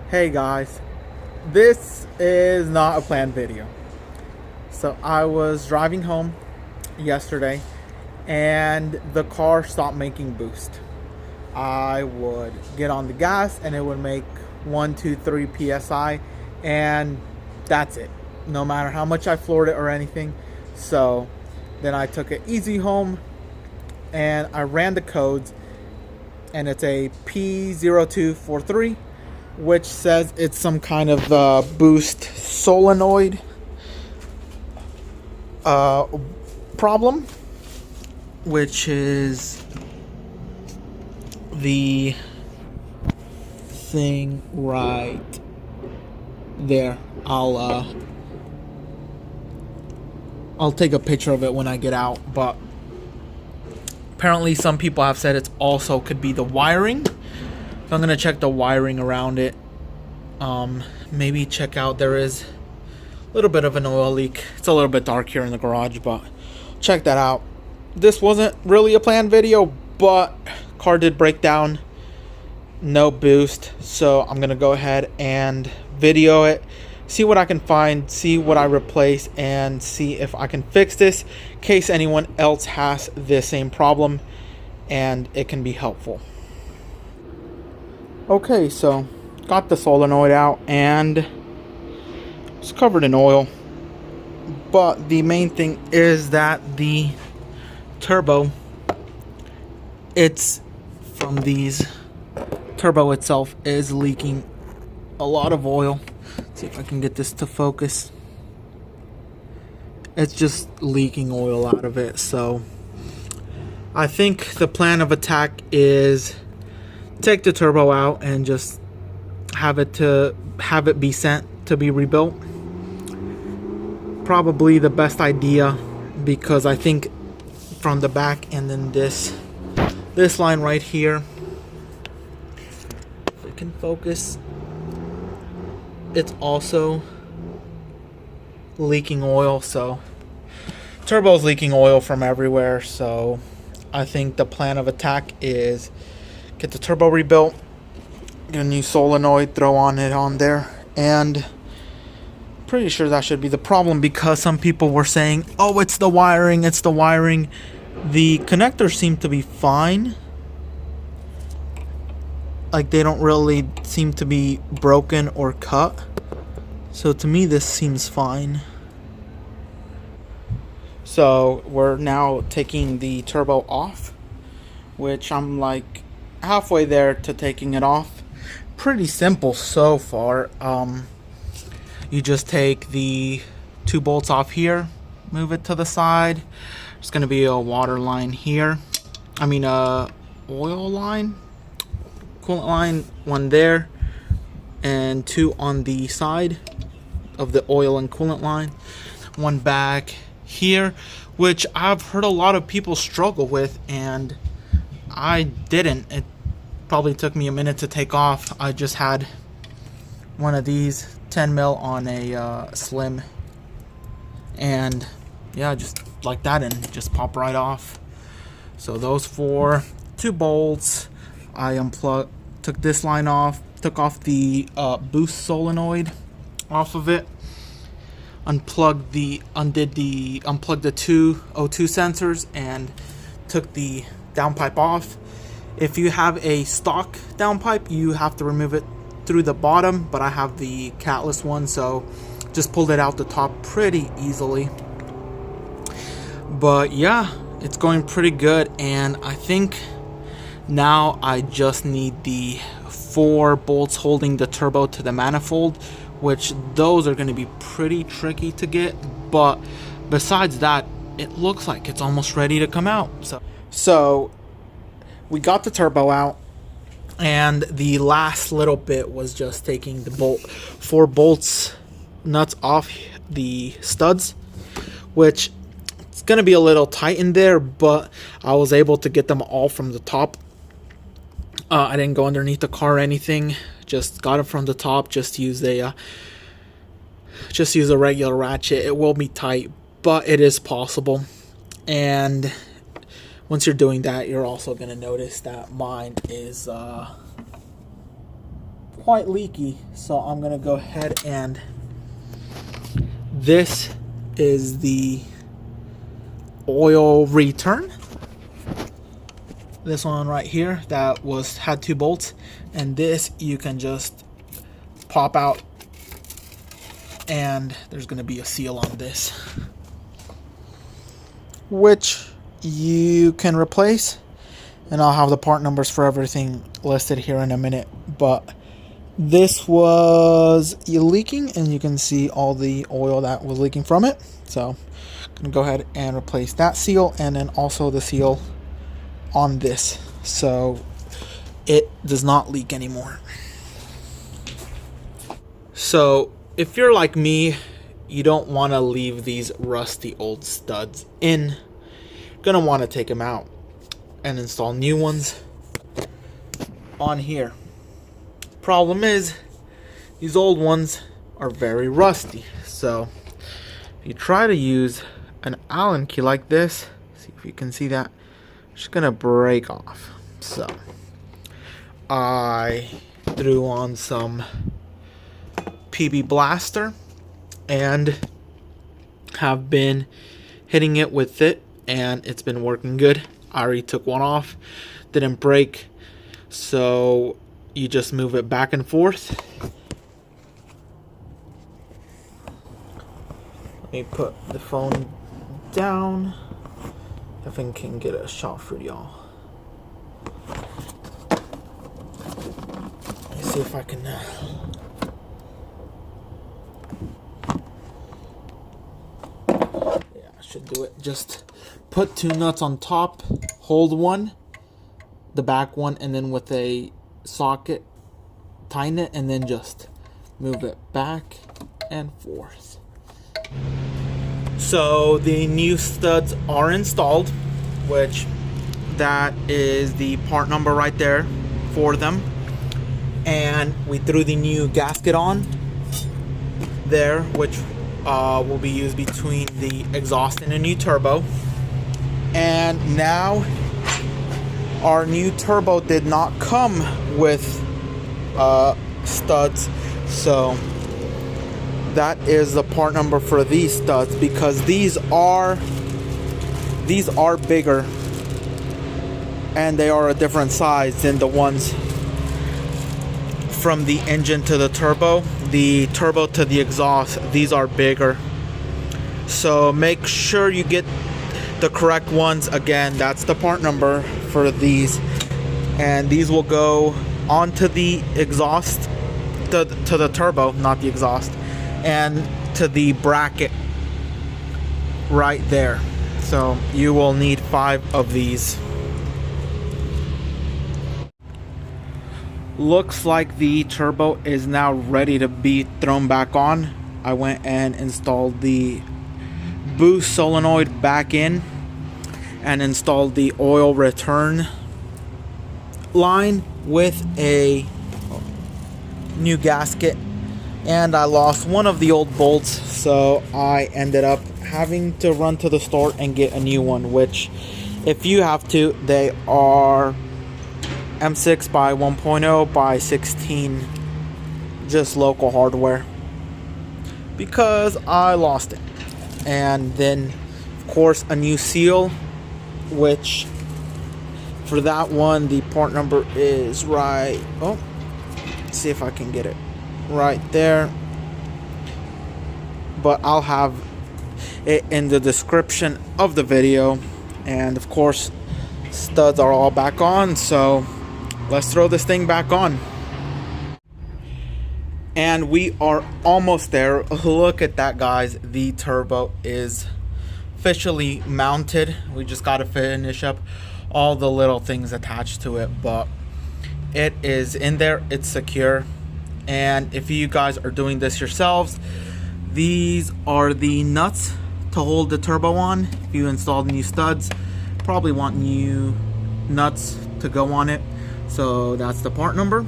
Hey guys, this is not a planned video. So I was driving home yesterday and the car stopped making boost. I would get on the gas and it would make 1, 2, 3 psi and that's it. No matter how much I floored it or anything. So then I took it easy home and I ran the codes and it's a P0243, which says it's some kind of boost solenoid problem, which is the thing right there. I'll take a picture of it when I get out, but apparently some people have said it's also could be the wiring. So I'm gonna check the wiring around it. Maybe check out, there is a little bit of an oil leak. It's a little bit dark here in the garage, but check that out. This wasn't really a planned video, but car did break down, no boost. So I'm gonna go ahead and video it, see what I can find, see what I replace, and see if I can fix this in case anyone else has the same problem and it can be helpful. Okay, so got the solenoid out and it's covered in oil, but the main thing is that the turbo, it's from these, turbo itself is leaking a lot of oil. Let's see if I can get this to focus. It's just leaking oil out of it. So I think the plan of attack is take the turbo out and just have it be sent to be rebuilt. Probably the best idea, because I think from the back and then this line right here, if it can focus, it's also leaking oil. So turbo's leaking oil from everywhere. So I think the plan of attack is get the turbo rebuilt, get a new solenoid, throw on there, and pretty sure that should be the problem, because some people were saying, oh, it's the wiring. The connectors seem to be fine. Like, they don't really seem to be broken or cut. So to me, this seems fine. So we're now taking the turbo off, which I'm like halfway there to taking it off. Pretty simple so far. You just take the 2 bolts off here, move it to the side. There's gonna be a water line here. Oil line, coolant line, one there, and 2 on the side of the oil and coolant line. One back here, which I've heard a lot of people struggle with, and I didn't. It probably took me a minute to take off. I just had one of these 10 mil on a slim, and yeah, just like that, and just pop right off. So those 2 bolts, I took this line off, took off the boost solenoid off of it, unplugged the 2 O2 sensors, and took the downpipe off. If you have a stock downpipe, you have to remove it through the bottom, but I have the catless one, so just pulled it out the top pretty easily. But yeah, it's going pretty good, and I think now I just need the 4 bolts holding the turbo to the manifold, which those are going to be pretty tricky to get, but besides that, it looks like it's almost ready to come out. So we got the turbo out, and the last little bit was just taking the 4 bolts nuts off the studs, which it's going to be a little tight in there, but I was able to get them all from the top. I didn't go underneath the car or anything, just got it from the top. Just use a regular ratchet. It will be tight, but it is possible. And once you're doing that, you're also going to notice that mine is quite leaky, so I'm gonna go ahead and this is the oil return. This one right here that had 2 bolts, and this you can just pop out, and there's gonna be a seal on this, which you can replace, and I'll have the part numbers for everything listed here in a minute. But this was leaking, and you can see all the oil that was leaking from it. So I'm gonna go ahead and replace that seal, and then also the seal on this, so it does not leak anymore. So if you're like me, you don't want to leave these rusty old studs in. You're gonna want to take them out and install new ones on here. Problem is, these old ones are very rusty, so if you try to use an Allen key like this, see if you can see that, it's just gonna break off. So I threw on some PB Blaster and have been hitting it with it, and it's been working good. I already took one off, didn't break, so you just move it back and forth. Let me put the phone down if I can get a shot for y'all. Let me see if I can yeah, I should do it. Just put 2 nuts on top, hold one, the back one, and then with a socket tighten it, and then just move it back and forth. So the new studs are installed, which that is the part number right there for them, and we threw the new gasket on there, which will be used between the exhaust and a new turbo. And now our new turbo did not come with studs, so that is the part number for these studs, because these are bigger and they are a different size than the ones from the engine to the turbo. The turbo to the exhaust, these are bigger, so make sure you get the correct ones. Again, that's the part number for these, and these will go onto the exhaust, to the turbo, not the exhaust, and to the bracket right there. So you will need 5 of these. Looks like the turbo is now ready to be thrown back on. I went and installed the boost solenoid back in and installed the oil return line with a new gasket, and I lost one of the old bolts, so I ended up having to run to the store and get a new one, which if you have to, they are M6 by 1.0 by 16, just local hardware, because I lost it. And then of course a new seal, which for that one the part number is right, oh, let's see if I can get it right there, but I'll have it in the description of the video. And of course studs are all back on, so let's throw this thing back on. And we are almost there. Look at that, guys. The turbo is officially mounted. We just got to finish up all the little things attached to it, but it is in there. It's secure. And if you guys are doing this yourselves, these are the nuts to hold the turbo on. If you install new studs, probably want new nuts to go on it. So that's the part number,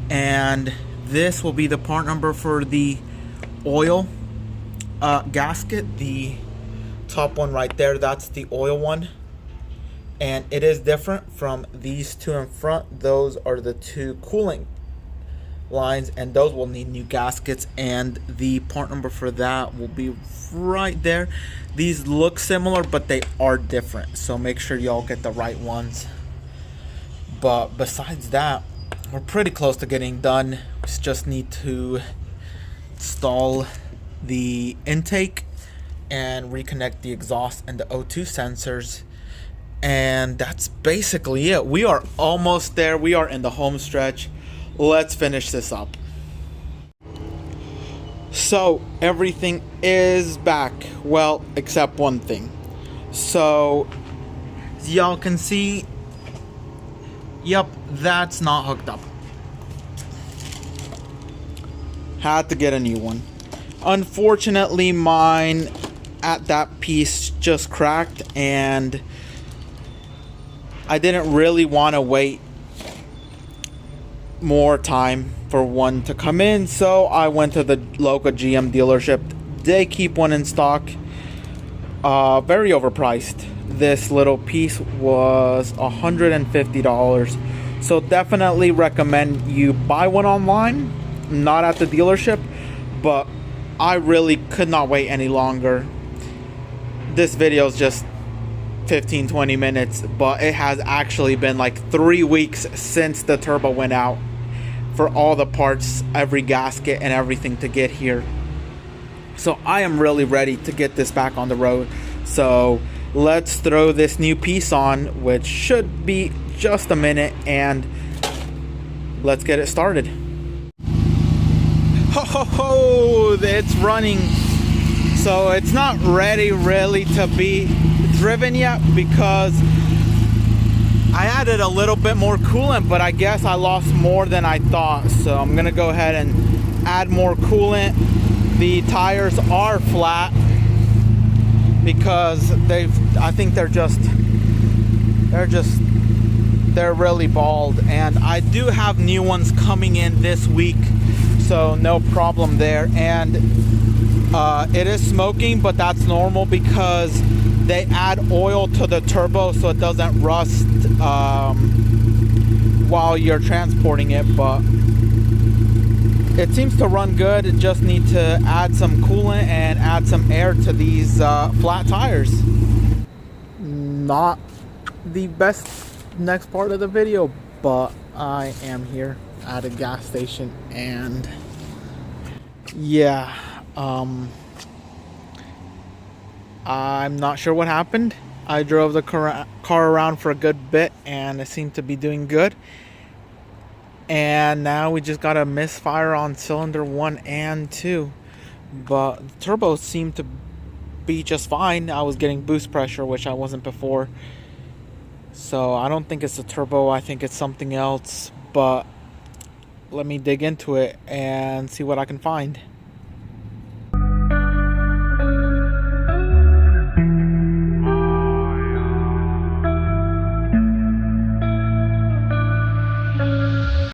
and this will be the part number for the oil gasket. The top one right there, that's the oil one, and it is different from these two in front. Those are the 2 coolant lines, and those will need new gaskets, and the part number for that will be right there. These look similar, but they are different, so make sure y'all get the right ones. But besides that, we're pretty close to getting done. We just need to install the intake and reconnect the exhaust and the O2 sensors, and that's basically it. We are almost there. We are in the home stretch. Let's finish this up. So everything is back, well, except one thing. So as y'all can see, yep, that's not hooked up. Had to get a new one. Unfortunately, mine at that piece just cracked, and I didn't really want to wait more time for one to come in, so I went to the local GM dealership. They keep one in stock. Very overpriced. This little piece was $150, so definitely recommend you buy one online, not at the dealership. But I really could not wait any longer. This video is just 15-20 minutes, but it has actually been like 3 weeks since the turbo went out, for all the parts, every gasket and everything to get here. So I am really ready to get this back on the road. So let's throw this new piece on, which should be just a minute, and let's get it started. Ho ho ho, it's running. So it's not ready really to be driven yet, because I added a little bit more coolant, but I guess I lost more than I thought. So I'm gonna go ahead and add more coolant. The tires are flat because I think they're really bald, and I do have new ones coming in this week, so no problem there. And it is smoking, but that's normal because they add oil to the turbo so it doesn't rust while you're transporting it. But it seems to run good. It just need to add some coolant and add some air to these flat tires. Not the best next part of the video, but I am here at a gas station, and yeah, I'm not sure what happened. I drove the car around for a good bit, and it seemed to be doing good. And now we just got a misfire on cylinder 1 and 2. But the turbos seemed to be just fine. I was getting boost pressure, which I wasn't before. So I don't think it's a turbo. I think it's something else. But let me dig into it and see what I can find.